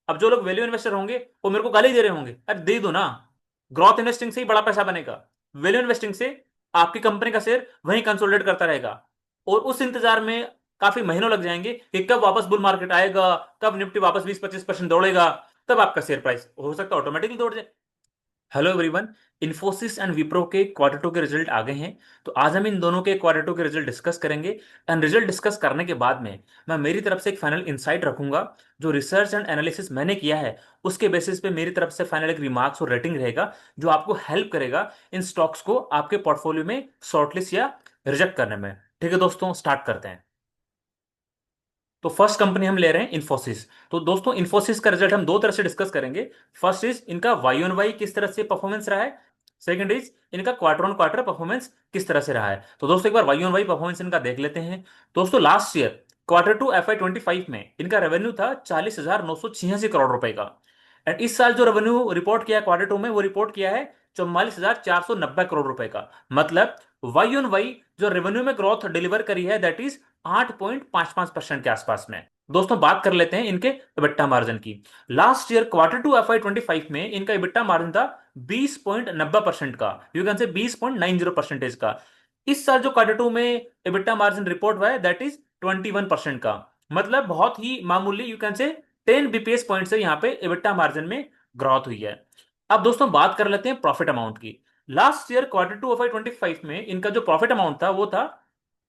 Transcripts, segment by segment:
अब जो लोग वैल्यू इन्वेस्टर होंगे वो मेरे को गाली दे रहे होंगे, अरे दे दो ना, ग्रोथ इन्वेस्टिंग से ही बड़ा पैसा बनेगा। वैल्यू इन्वेस्टिंग से आपकी कंपनी का शेयर वहीं कंसोलिडेट करता रहेगा, और उस इंतजार में काफी महीनों लग जाएंगे कि कब वापस बुल मार्केट आएगा, कब निफ्टी वापस 20-25% दौड़ेगा, तब आपका शेयर प्राइस हो सकता है ऑटोमेटिकली दौड़ जाए। Hello everyone, Infosys and Wipro के क्वार्टर टू के रिजल्ट आ गए हैं। तो आज हम इन दोनों के क्वार्टर टू के रिजल्ट डिस्कस करेंगे। एंड रिजल्ट डिस्कस करने के बाद में मैं मेरी तरफ से एक फाइनल इंसाइट रखूंगा। जो रिसर्च एंड एनालिसिस मैंने किया है उसके बेसिस पे मेरी तरफ से फाइनल एक रिमार्क्स और रेटिंग रहेगा, जो आपको हेल्प करेगा इन स्टॉक्स को आपके पोर्टफोलियो में शॉर्टलिस्ट या रिजेक्ट करने में। ठीक है दोस्तों, स्टार्ट करते हैं। तो फर्स्ट कंपनी हम ले रहे हैं इन्फोसिस। तो दोस्तों इन्फोसिस का रिजल्ट हम दो तरह से डिस्कस करेंगे। फर्स्ट इज इनका वाई ऑन वाई किस तरह से परफॉर्मेंस रहा है, सेकंड इज इनका क्वार्टर ऑन क्वार्टर परफॉर्मेंस किस तरह से रहा है। तो दोस्तों एक बार वाई ऑन वाई परफॉर्मेंस इनका देख लेते हैं। दोस्तों last year quarter two FY 25 में इनका रेवेन्यू था 40,986 करोड़ रुपए का। एंड इस साल जो रेवेन्यू रिपोर्ट किया है क्वार्टर टू में, वो रिपोर्ट किया है 44,490 करोड़ रुपए का। मतलब वाई ऑन वाई जो रेवेन्यू में ग्रोथ डिलीवर करी है दैट इज 8.55% के आसपास में। दोस्तों बात कर लेते हैं इनके इबिट्टा मार्जिन की। Last year quarter two FY 25 में इनका इबिट्टा मार्जिन था 20.90% का, यू कैन से 20.90% का। इस साल जो क्वार्टर टू में इबिट्टा मार्जिन रिपोर्ट हुआ है दैट इज 21% का। मतलब बहुत ही मामूली, you can say 10 BPS point से यहाँ पे इबिट्टा मार्जिन में ग्रोथ हुई है। अब दोस्तों बात कर लेते हैं प्रॉफिट अमाउंट की। Last year quarter two FY 25 में इनका जो प्रॉफिट अमाउंट था वो था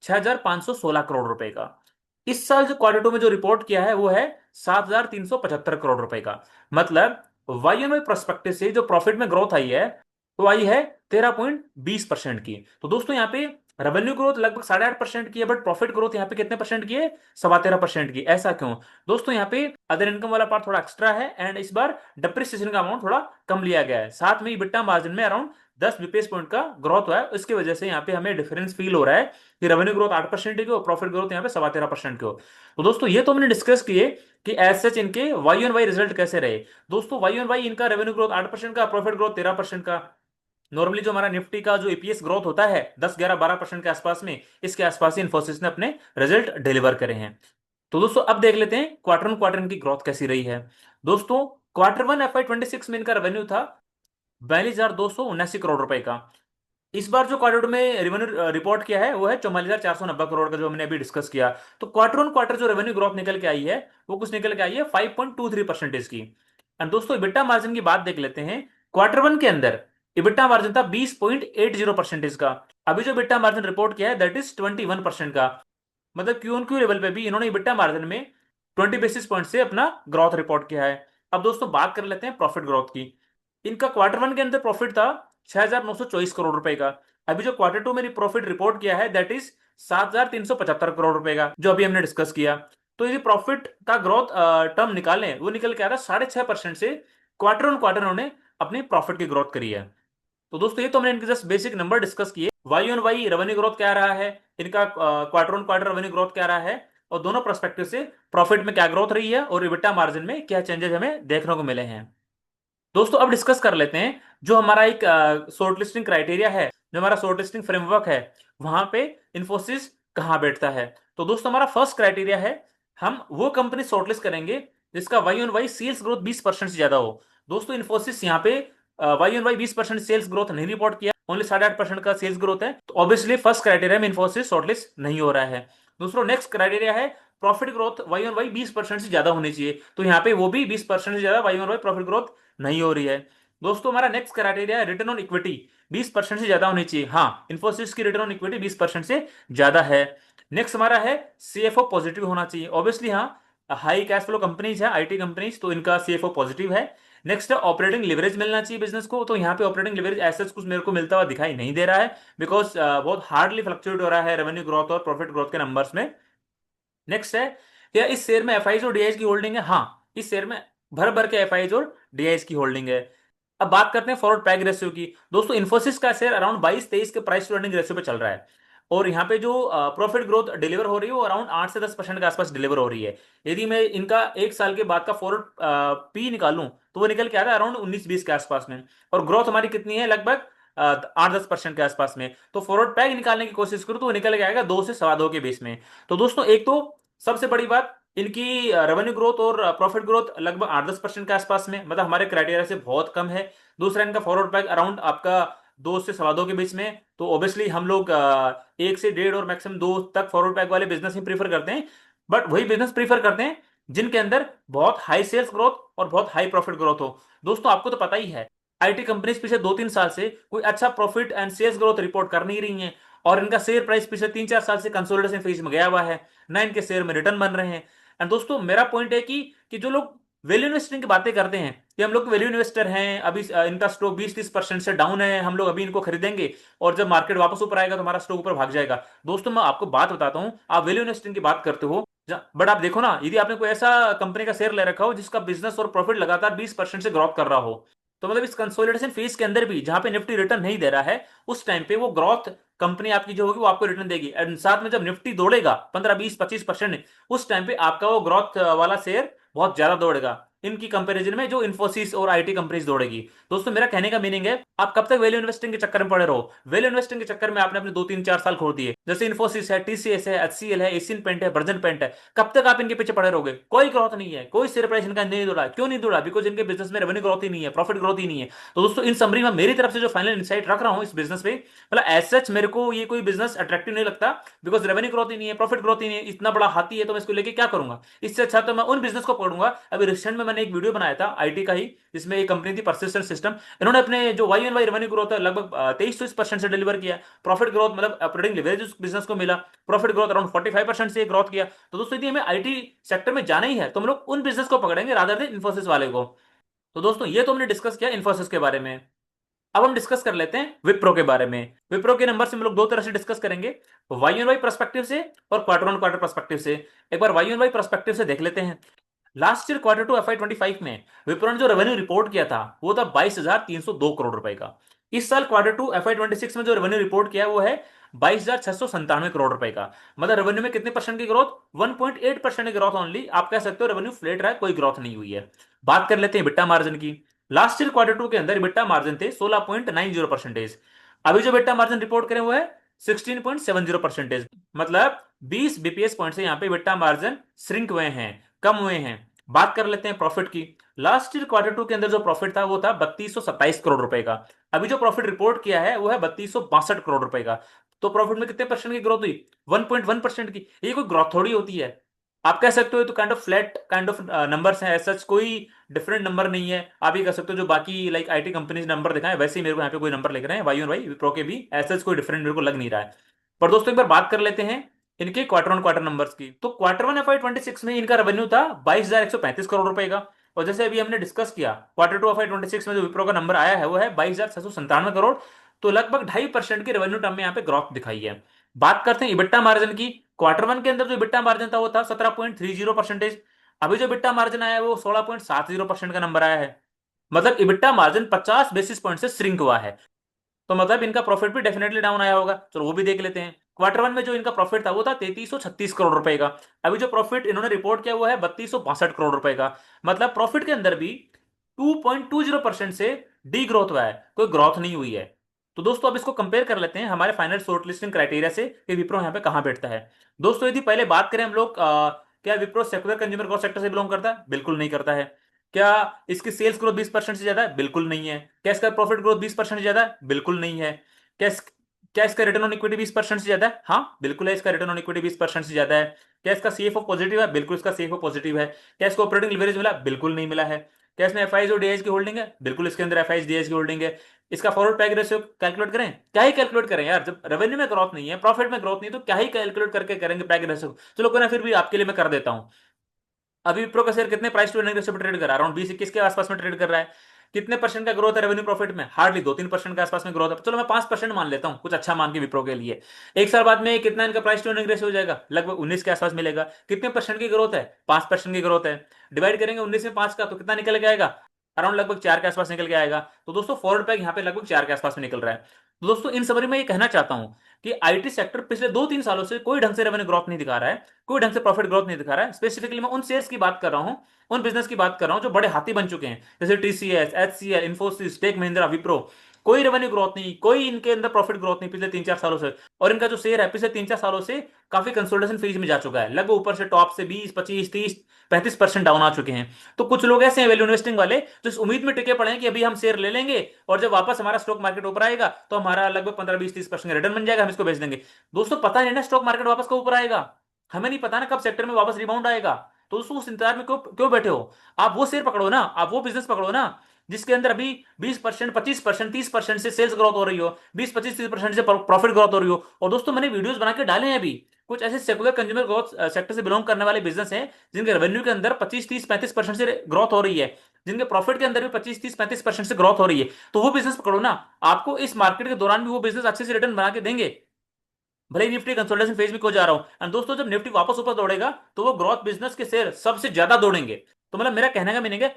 6,516 करोड़ रुपए का। इस साल जो क्वार्टर टू में जो रिपोर्ट किया है वो है 7,375 करोड़ रुपए का। मतलब वाईएमआई प्रोस्पेक्टिव से जो प्रॉफिट में ग्रोथ आई है वो आई है 13.20% की। तो दोस्तों यहाँ पे रेवेन्यू ग्रोथ लगभग 8.5% की है, बट प्रॉफिट ग्रोथ यहाँ पे कितने परसेंट की है, 13.25% की। ऐसा क्यों? दोस्तों यहाँ पे अदर इनकम वाला पार्ट थोड़ा एक्स्ट्रा है, एंड इस बार डिप्रिसिएशन का अमाउंट थोड़ा कम लिया गया है। साथ में इबिट्टा मार्जिन में अराउंड 10 BPS पॉइंट का ग्रोथ हुआ है। इसकी वजह से यहाँ पे हमें डिफरेंस फील हो रहा है कि रेवेन्यू ग्रोथ 8% की और प्रॉफिट ग्रोथ यहाँ पे 13.25% की हो। तो दोस्तों ये तो हमने डिस्कस किए कि एज सच इनके वाई ऑन वाई रिजल्ट कैसे रहे। दोस्तों वाई ऑन वाई इनका रेवेन्यू ग्रोथ 8% का, प्रॉफिट ग्रोथ 13% का। नॉर्मली जो हमारा निफ्टी का जो ईपीएस ग्रोथ होता है 10-11-12% के आसपास में, इसके आसपास ही इन्फोसिस ने अपने रिजल्ट डिलीवर करे हैं। तो दोस्तों अब देख लेते हैं क्वार्टर ऑन क्वार्टर इनकी ग्रोथ कैसी रही है। दोस्तों क्वार्टर वन FY 26 में इनका रेवेन्यू था 42,279 करोड़ रुपए का। इस बार जो क्वार्टर में रेवेन्यू रिपोर्ट किया है वो है 44,490 करोड़ का, जो हमने अभी डिस्कस किया। तो क्वार्टर ऑन क्वार्टर जो रेवेन्यू ग्रोथ निकल के आई है वो कुछ निकल के आई है 5.23% की। एंड दोस्तों इबिट्टा मार्जिन की बात देख लेते हैं। क्वार्टर वन के अंदर इबिट्टा मार्जिन था 20.80% का। अभी जो इबिट्टा मार्जिन रिपोर्ट किया है दैट इज 21% का। मतलब क्यू ऑन क्यू लेवल पे भी इन्होंने इबिट्टा मार्जिन में 20 बेसिस पॉइंट से अपना ग्रोथ रिपोर्ट किया है। अब दोस्तों बात कर लेते हैं प्रॉफिट ग्रोथ की। इनका क्वार्टर वन के अंदर प्रॉफिट था 6,924 करोड़ रुपए का। अभी जो क्वार्टर टू में प्रॉफिट रिपोर्ट किया है दैट इज 7,375 करोड़ रुपए का, जो अभी हमने डिस्कस किया। तो यदि प्रॉफिट का ग्रोथ टर्म निकालें वो निकल के आ रहा है 6.5% से। क्वार्टर ऑन क्वार्टर उन्होंने अपनी प्रॉफिट की ग्रोथ करी है। तो दोस्तों ये तो हमने इनके जस्ट बेसिक नंबर डिस्कस किए। Y on Y revenue growth क्या रहा है, इनका quarter on quarter revenue growth क्या रहा है, और दोनों पर्सपेक्टिव से प्रॉफिट में क्या ग्रोथ रही है और इबिट्टा मार्जिन में क्या चेंजेस हमें देखने को मिले हैं। दोस्तों अब डिस्कस कर लेते हैं जो हमारा एक शॉर्ट लिस्टिंग क्राइटेरिया है, जो हमारा शॉर्ट लिस्टिंग फ्रेमवर्क है, वहां पे इन्फोसिस कहाँ बैठता है। तो दोस्तों हमारा फर्स्ट क्राइटेरिया है हम वो कंपनी शॉर्टलिस्ट करेंगे जिसका Y on Y sales growth 20% से ज्यादा हो। दोस्तों इन्फोसिस यहाँ पे Y on Y 20% sales growth नहीं रिपोर्ट किया, ओनली 8.5% का सेल्स ग्रोथ है। तो ऑब्वियसली फर्स्ट क्राइटेरिया में इन्फोसिस शॉर्टलिस्ट नहीं हो रहा है। दूसरा नेक्स्ट क्राइटेरिया है profit growth Y on Y 20% से ज्यादा होनी चाहिए। तो यहाँ पे वो भी 20% से ज्यादा Y on Y profit growth नहीं हो रही है। दोस्तों हमारा नेक्स्ट क्राइटेरिया है रिटर्न ऑन इक्विटी 20% से ज्यादा होनी चाहिए। हाँ, इन्फोसिस की रिटर्न ऑन इक्विटी 20% से ज्यादा है। नेक्स्ट हमारा है सीएफओ पॉजिटिव होना चाहिए। ऑब्वियसली हाँ, हाई कैश फ्लो कंपनीज है, आईटी कंपनीज, तो इनका सीएफओ पॉजिटिव है। नेक्स्ट है ऑपरेटिंग लिवरेज मिलना चाहिए बिजनेस को। तो यहाँ पे ऑपरेटिंग लिवरेज ऐसा कुछ मेरे को मिलता हुआ दिखाई नहीं दे रहा है, बिकॉज बहुत हार्डली फ्लक्चुएट हो रहा है रेवेन्यू ग्रोथ और प्रॉफिट ग्रोथ के नंबर्स में। नेक्स्ट है क्या इस शेयर में एफआईज और डीआईज की होल्डिंग है। हाँ, इस शेयर में भर भर के एफआईज और डीआईज की होल्डिंग है। अब बात करते हैं फॉरवर्ड पैग रेशियो की। दोस्तों इन्फोसिस का शेयर अराउंड 22-23 के प्राइस टू अर्निंग रेशियो पे चल रहा है, और यहाँ पे जो प्रॉफिट ग्रोथ डिलीवर हो रही है वो अराउंड 8 से 10% के आसपास डिलीवर हो रही है। यदि मैं इनका एक साल के बाद का फॉरवर्ड पी निकालूं तो वो निकल के आता है अराउंड 19-20 के आसपास में, और ग्रोथ हमारी कितनी है, लगभग 8-10% के आसपास में। तो फॉरवर्ड पैग निकालने की कोशिश करूं तो वो निकल के आएगा 2 से 2.25 के बेस में। तो दोस्तों एक तो सबसे बड़ी बात इनकी रेवेन्यू ग्रोथ और प्रॉफिट ग्रोथ लगभग 8-10% के आसपास में, मतलब हमारे क्राइटेरिया से बहुत कम है। दूसरा, इनका फॉरवर्ड पैक अराउंड आपका 2 से 2.25 के बीच में। तो ऑब्वियसली हम लोग 1 से 1.5 और मैक्सिमम 2 तक फॉरवर्ड पैक वाले बिजनेस ही प्रीफर करते हैं। बट वही बिजनेस प्रीफर करते हैं जिनके अंदर बहुत हाई सेल्स ग्रोथ और बहुत हाई प्रॉफिट ग्रोथ हो। दोस्तों आपको तो पता ही है, आईटी कंपनीज पिछले 2-3 साल से कोई अच्छा profit and sales growth report कर नहीं रही हैं, और इनका शेयर प्राइस पिछले 3-4 साल से कंसोलिडेशन फेज में गया हुआ है, ना इनके शेयर में रिटर्न बन रहे हैं। एंड दोस्तों मेरा पॉइंट है कि जो लोग वैल्यू इन्वेस्टिंग की बातें करते हैं कि हम लोग वैल्यू इन्वेस्टर हैं, अभी इनका स्टॉक 20-30% से डाउन है, हम लोग अभी इनको खरीदेंगे और जब मार्केट वापस ऊपर आएगा तो हमारा स्टॉक ऊपर भाग जाएगा। दोस्तों मैं आपको बात बताता हूं, आप वैल्यू इन्वेस्टिंग की बात करते हो, बट आप देखो ना, यदि आपने कोई ऐसा कंपनी का शेयर ले रखा हो जिसका बिजनेस और प्रॉफिट लगातार 20% से ग्रोथ कर रहा हो, तो मतलब इस कंसोलिडेशन फेज के अंदर भी जहां पे निफ्टी रिटर्न नहीं दे रहा है, उस टाइम पे वो ग्रोथ कंपनी आपकी जो होगी वो आपको रिटर्न देगी। एंड साथ में जब निफ्टी दौड़ेगा 15-20-25%, उस टाइम पे आपका वो ग्रोथ वाला शेयर बहुत ज्यादा दौड़ेगा इनकी कंपैरिजन में जो इन्फोसिस और आईटी कंपनीज दौड़ेगी। दोस्तों मेरा कहने का मीनिंग है, आप कब तक वैल्यू इन्वेस्टिंग के चक्कर में पड़े रहो। वैल्यू इन्वेस्टिंग के चक्कर में आपने अपने 2-3-4 साल खो दिए, जैसे इन्फोसिस है, टीसीएस है, एचसीएल है, एशियन पेंट है, बर्जन पेंट है। कब तक आप इनके पीछे पड़े रहोगे? कोई ग्रोथ नहीं है, कोई शेयर प्राइस इनका नहीं दौड़ा। क्यों नहीं दौड़ा? बिकॉज इनके बिजनेस में रेवेन्यू ग्रोथ ही नहीं है, प्रॉफिट ग्रोथ ही नहीं है। तो दोस्तों इन समरी में मेरी तरफ से जो फाइनल इंसाइट रख रहा हूं इस बिजनेस पे, मतलब एज सच मेरे को ये कोई बिजनेस अट्रैक्टिव नहीं लगता, बिकॉज रेवेन्यू ग्रोथ ही नहीं है, प्रॉफिट ग्रोथ ही नहीं है। इतना बड़ा हाथी है तो मैं इसको लेके क्या करूंगा? इससे अच्छा तो मैं उन बिजनेस को पकड़ूंगा। अभी रिसेंट में मैंने एक वीडियो बनाया था आईटी का ही, जिसमें एक कंपनी थी परसिस्टेंट सिस्टम। इन्होंने अपने जो Y N Y revenue growth है लगभग 23% से डिलीवर किया। प्रॉफिट ग्रोथ मतलब ऑपरेटिंग लिवरेज उस बिजनेस को मिला, प्रॉफिट ग्रोथ अराउंड 45% से ग्रोथ किया। तो दोस्तों यदि हमें आईटी सेक्टर में जाना ही है तो हम लोग उन बिजनेस को पकड़ेंगे रादर देन इन्फोसिस वाले को। तो दोस्तों ये तो हमने डिस्कस किया इन्फोसिस के बारे में। अब हम डिस्कस कर लेते हैं विप्रो के बारे में। विप्रो के नंबर से हम लोग दो तरह से डिस्कस करेंगे, वाई एन वाई परस्पेक्टिव से और क्वार्टर ऑन क्वार्टर परस्पेक्टिव से। एक बार वाई एन वाई परस्पेक्टिव से देख लेते हैं। लास्ट ईयर Q2 FY25 में विप्रो ने जो रेवेन्यू रिपोर्ट किया था वो था 22,302 करोड़ रुपए का। इस साल Q2 FY26 में जो रेवेन्यू रिपोर्ट किया वो है 22,697 करोड़ रुपए का। मतलब रेवेन्यू में कितने परसेंट की ग्रोथ? 1.8% की ग्रोथ ओनली। आप कह सकते हो रेवेन्यू फ्लेट रहा है, कोई ग्रोथ नहीं हुई है। बात कर लेते हैं बिट्टा मार्जिन की। लास्ट ईयर Q2 के अंदर बिट्टा मार्जिन थे 16.90%। अभी जो बिट्टा मार्जिन रिपोर्ट करें वो है 16.70%। मतलब 20 बीपीएस पॉइंट से यहाँ पे बिट्टा मार्जिन श्रिंक हुए हैं, कम हुए हैं। बात कर लेते हैं प्रॉफिट की। लास्ट ईयर Q2 के अंदर जो प्रॉफिट था वो था 3227 करोड़ रुपए का। अभी जो प्रॉफिट रिपोर्ट किया है वो है 3262 करोड़ रुपए का। तो प्रॉफिट में कितने परसेंट की ग्रोथ हुई? 1.1% की। ये कोई ग्रोथ थोड़ी होती है। आप कह सकते हो ये तो kind of flat kind of numbers हैं, सच कोई डिफरेंट नंबर नहीं है। आप ये कह सकते हो जो बाकी लाइक आईटी कंपनीज नंबर दिखाएं वैसे ही मेरे को यहाँ पे कोई नंबर लिख रहे हैं वाई ऑन वाई विप्रो के भी, ऐसा कोई डिफरेंट मेरे को लग नहीं रहा है। पर दोस्तों एक बार बात कर लेते हैं इनके क्वार्टर ऑन क्वार्टर नंबर्स की। तो Q1 FY26 में इनका रेवेन्यू था 22,135 करोड़ रुपए का। और जैसे अभी हमने डिस्कस किया Q2 FY26 में जो विप्रो का नंबर आया है वो है 22,697 करोड़। तो लगभग 2.5% की रेवेन्यू टर्म में यहाँ पे ग्रोथ दिखाई है। बात करते हैं इबिट्टा मार्जिन की। Q1 के अंदर जो इबिट्टा मार्जिन था वो था 17.30%। अभी जो इबिट्टा मार्जिन आया है वो 16.70% का नंबर आया है। मतलब इबिट्टा मार्जिन 50 बेसिस पॉइंट से श्रिंक हुआ है। तो मतलब इनका प्रॉफिट भी डेफिनेटली डाउन आया होगा, चलो वो भी देख लेते हैं। Q1 में जो इनका प्रॉफिट था वो था 3336 करोड़ रुपए का। अभी जो प्रॉफिट इन्होंने रिपोर्ट किया वो है 3262 रुपए का। मतलब प्रॉफिट के अंदर भी 2.20% से डी ग्रोथ हुआ है, कोई ग्रोथ नहीं हुई है। तो दोस्तों अब इसको कंपेयर कर लेते हैं हमारे फाइनल शॉर्ट लिस्टिंग क्राइटेरिया से कि विप्रो यहाँ पे कहाँ बैठता है। दोस्तों यदि पहले बात करें हम लोग क्या Wipro secular consumer growth sector से बिलोंग करता है? बिल्कुल नहीं करता है। क्या इसकी सेल्स ग्रोथ 20% से ज्यादा है? बिल्कुल नहीं है। क्या इसका प्रॉफिट ग्रोथ 20% से ज्यादा है? बिल्कुल नहीं है। क्या इस, क्या इसका रिटर्न ऑन इक्विटी 20% से ज्यादा है? हाँ बिल्कुल है, इसका रिटर्न ऑन इक्विटी 20% से ज्यादा है। क्या इसका सीएफओ पॉजिटिव है? बिल्कुल इसका सीएफओ पॉजिटिव है। क्या इसको ऑपरेटिंग लिवरेज मिला? बिल्कुल नहीं मिला है। क्या इसमें एफआईज और डीआईज की होल्डिंग है? बिल्कुल इसके अंदर एफआईज डीआईज की होल्डिंग है। इसका फॉरवर्ड पैक रेशियो कैलकुलेट करें? क्या ही कैलकुलेट करें यार, जब रेवेन्यू में ग्रोथ नहीं है, प्रॉफिट में ग्रोथ नहीं, तो क्या ही कैलकुलेट करके करेंगे पैक रेशियो? चलो कोई ना, फिर भी आपके लिए मैं कर देता हूं। अभी विप्रो का शेयर कितने प्राइस टू अर्निंग रेशियो पे ट्रेड कर रहा है? अराउंड 20-21 के आसपास में ट्रेड कर रहा है। कितने परसेंट का ग्रोथ है रेवेन्यू प्रॉफिट में? हार्डली 2-3% के आसपास में ग्रोथ है। चलो मैं 5% मान लेता हूँ, कुछ अच्छा मान के विप्रो के लिए। एक साल बाद में कितना इनका प्राइस टू अर्निंग रेशियो हो जाएगा? लगभग 19 के आसपास मिलेगा। कितने परसेंट की ग्रोथ है? 5% की ग्रोथ है। डिवाइड करेंगे 19 में 5 का तो कितना निकल के आएगा? अराउंड लगभग 4 के आसपास निकल के आएगा। तो दोस्तों फॉरवर्ड पैक यहाँ पे लगभग 4 के आसपास में निकल रहा है। तो दोस्तों इन समरी में ये कहना चाहता हूं कि आईटी सेक्टर पिछले 2-3 सालों से कोई ढंग से रेवेन्यू ग्रोथ नहीं दिखा रहा है, कोई ढंग से प्रॉफिट ग्रोथ नहीं दिखा रहा है। स्पेसिफिकली मैं उन शेयर्स की बात कर रहा हूं, उन बिजनेस की बात कर रहा हूं जो बड़े हाथी बन चुके हैं, जैसे टीसीएस, एचसीएल, इन्फोसिस, टेक महिंद्रा, विप्रो। कोई रेवेन्यू ग्रोथ नहीं, कोई इनके अंदर प्रॉफिट ग्रोथ नहीं पिछले 3-4 सालों से। और इनका जो शेयर है पिछले 3-4 सालों से काफी कंसोलिडेशन फेज में जा चुका है, लगभग ऊपर से टॉप से 20, 25, 30, 35% डाउन आ चुके हैं। तो कुछ लोग ऐसे हैं वैल्यू इन्वेस्टिंग वाले जो इस उम्मीद में टिके पड़े हैं कि अभी हम शेयर ले लेंगे और जब वापस हमारा स्टॉक मार्केट ऊपर आएगा तो हमारा लगभग 15, 20, 30% का रिटर्न बन जाएगा, हम इसको बेच देंगे। दोस्तों पता नहीं ना स्टॉक मार्केट वापस कब ऊपर आएगा, हमें नहीं पता ना कब सेक्टर में वापस रिबाउंड आएगा। तो उस इंतजार में क्यों क्यों बैठे हो? आप वो शेयर पकड़ो ना, आप वो बिजनेस पकड़ो ना जिसके अंदर अभी 20%, 25%, 30% से सेल्स ग्रोथ हो रही हो, 20, 25, 30% से प्रॉफिट ग्रोथ हो रही हो। और दोस्तों मैंने वीडियोस बना के डाले हैं अभी, कुछ ऐसे सेकुलर कंज्यूमर ग्रोथ सेक्टर से बिलोंग करने वाले बिजनेस हैं जिनके रेवेन्यू के अंदर 25, 30, 35% से ग्रोथ हो रही है, जिनके प्रॉफिट के अंदर भी 25, 30, 35% से ग्रोथ हो रही है। तो वो बिजनेस पकड़ो ना, आपको इस मार्केट के दौरान भी वो बिजनेस अच्छे से रिटर्न बना के देंगे, भले ही निफ्टी कंसोलिडेशन फेज में क्यों जा रहा हूं। एंड दोस्तों जब निफ्टी वापस ऊपर दौड़ेगा तो वो ग्रोथ बिजनेस के शेयर सबसे ज्यादा दौड़ेंगे। तो मतलब मेरा कहने का मीनिंग है,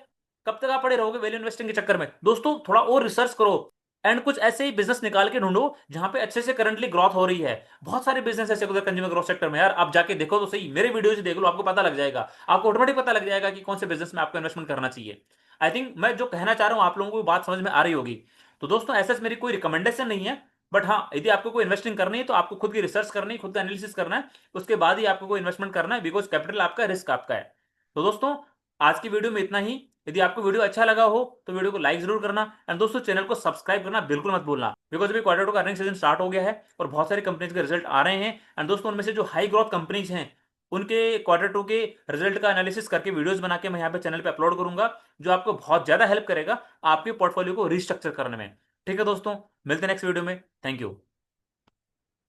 कब तक आप पड़े रहोगे वैल्यू इन्वेस्टिंग के चक्कर में? दोस्तों थोड़ा और रिसर्च करो एंड कुछ ऐसे ही बिजनेस निकाल के ढूंढो जहां पे अच्छे से करंटली ग्रोथ हो रही है। बहुत सारे बिजनेस ऐसे कंज्यूमर ग्रोथ सेक्टर में यार, आप जाके देखो तो सही, मेरे वीडियो से देख लो, आपको पता लग जाएगा, आपको ऑटोमेटिक पता लग जाएगा कि कौन से बिजनेस में आपको इन्वेस्टमेंट करना चाहिए। आई थिंक मैं जो कहना चाह रहा हूं आप लोगों को बात समझ में आ रही होगी। तो दोस्तों ऐसा मेरी कोई रिकमेंडेशन नहीं है, बट हाँ यदि आपको कोई इन्वेस्टिंग करनी है तो आपको खुद की रिसर्च करनी है, खुद का एनालिसिस करना है, उसके बाद ही आपको कोई इन्वेस्टमेंट करना है, बिकॉज कैपिटल आपका, रिस्क आपका है। तो दोस्तों आज की वीडियो में इतना ही। यदि आपको वीडियो अच्छा लगा हो तो वीडियो को लाइक जरूर करना एंड दोस्तों चैनल को सब्सक्राइब करना बिल्कुल मत भूलना, बिकॉज अभी क्वार्टर टू का अर्निंग सीजन स्टार्ट हो गया है और बहुत सारी कंपनीज के रिजल्ट आ रहे हैं। एंड दोस्तों उनमें से जो हाई ग्रोथ कंपनीज हैं उनके क्वार्टर टू के रिजल्ट का एनालिसिस करके वीडियोस बना के मैं यहाँ पे चैनल पे अपलोड करूंगा, जो आपको बहुत ज्यादा हेल्प करेगा आपके पोर्टफोलियो को रिस्ट्रक्चर करने में। ठीक है दोस्तों, मिलते हैं नेक्स्ट वीडियो में। Thank you.